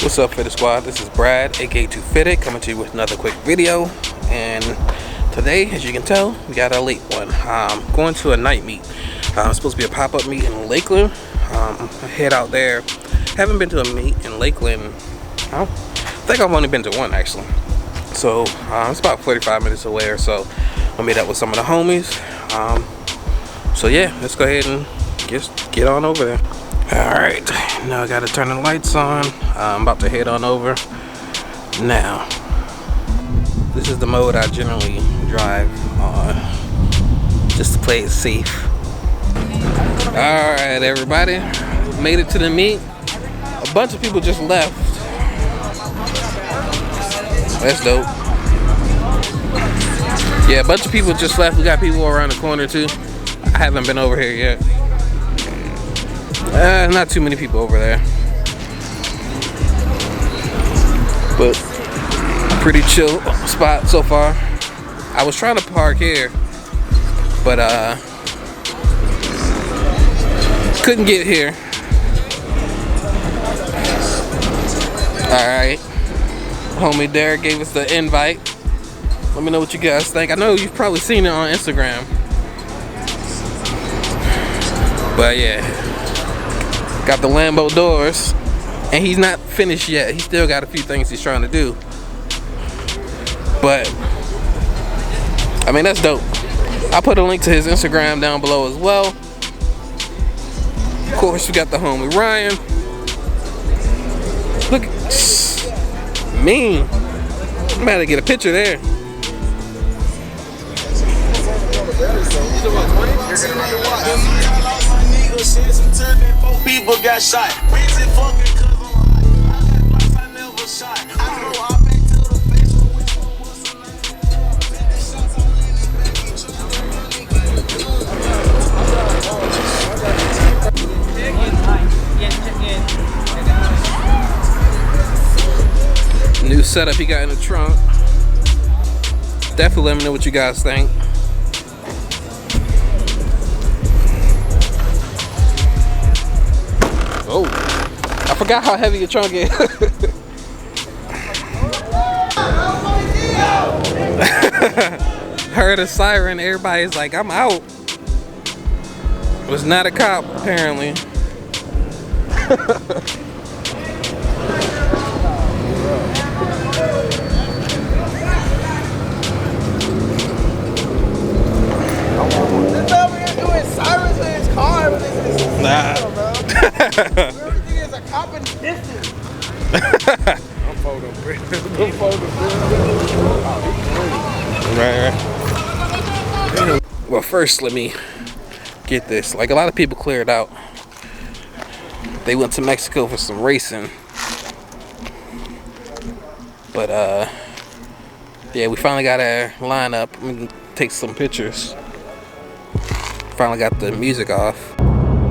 What's up, Fitted Squad? This is Brad, aka 2 Fitted, coming to you with another quick video. And today, as you can tell, we got a late one. Going to a night meet. It's supposed to be a pop-up meet in Lakeland. I head out there. Haven't been to a meet in Lakeland. I think I've only been to one actually. So it's about 45 minutes away or so. I'll meet up with some of the homies. So yeah, let's go ahead and get on over there. Alright, now I gotta turn the lights on. I'm about to head on over now. This is the mode I generally drive on, just to play it safe. Alright everybody, made it to the meet. A bunch of people just left. That's dope. Yeah, a bunch of people just left. We got people around the corner too. I haven't been over here yet. Not too many people over there, but pretty chill spot so far. I was trying to park here, but couldn't get here. Alright, homie Derek gave us the invite. Let me know what you guys think. I know you've probably seen it on Instagram, but yeah. Got the Lambo doors, and he's not finished yet. He still got a few things he's trying to do. But, I mean, that's dope. I'll put a link to his Instagram down below as well. Of course, we got the homie Ryan. Look, mean. I'm about to get a picture there. People got shot. Bitch, it fucking cuz I'm like, I never shot. I know I been to the face with which one was a new setup he got in the trunk. Definitely let me know what you guys think. Oh, I forgot how heavy your trunk is. Heard a siren, everybody's like, I'm out. It was not a cop, apparently. Nah. everything is a cop in distance. I'm photo Right. Well, first let me get this. Like, a lot of people cleared out. They went to Mexico for some racing. But yeah, we finally got our lineup. I'm gonna take some pictures. Finally got the music off.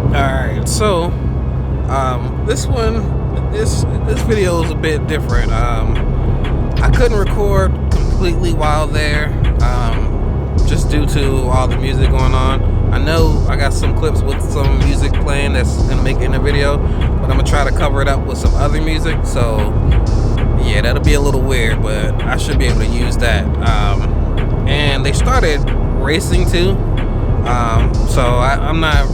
Alright, so this video is a bit different. I couldn't record completely while there, just due to all the music going on. I know I got some clips with some music playing that's gonna make it in the video, but I'm gonna try to cover it up with some other music. So yeah, that'll be a little weird, but I should be able to use that. And they started racing too, so I'm not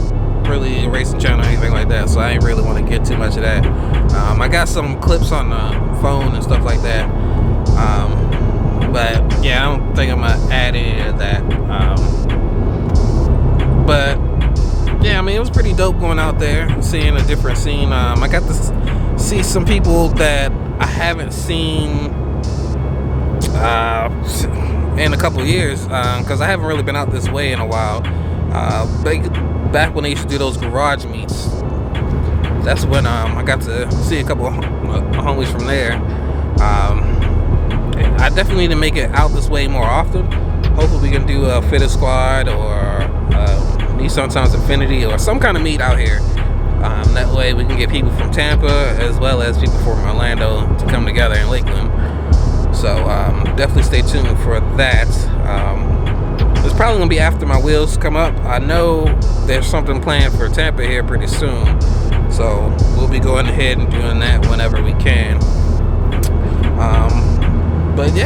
really a racing channel or anything like that, so I ain't really want to get too much of that. I got some clips on the phone and stuff like that, but yeah, I don't think I'm gonna add any of that. But yeah, I mean, it was pretty dope going out there, seeing a different scene. I got to see some people that I haven't seen in a couple of years, because I haven't really been out this way in a while. Back when they used to do those garage meets, that's when I got to see a couple of homies from there. I definitely need to make it out this way more often. Hopefully we can do a Fitted Squad or Nissan Times Infinity or some kind of meet out here. That way we can get people from Tampa as well as people from Orlando to come together in Lakeland. So definitely stay tuned for that. It's probably gonna be after my wheels come up. I know there's something planned for Tampa here pretty soon, so we'll be going ahead and doing that whenever we can.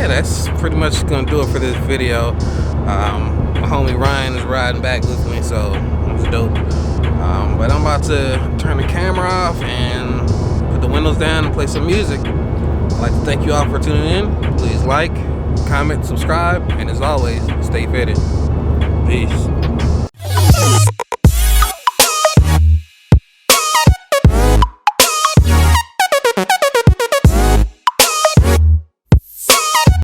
yeah, that's pretty much gonna do it for this video. My homie Ryan is riding back with me, so it's dope. But I'm about to turn the camera off and put the windows down and play some music. I'd like to thank you all for tuning in. Please like, comment, subscribe, and as always, stay fitted. Peace.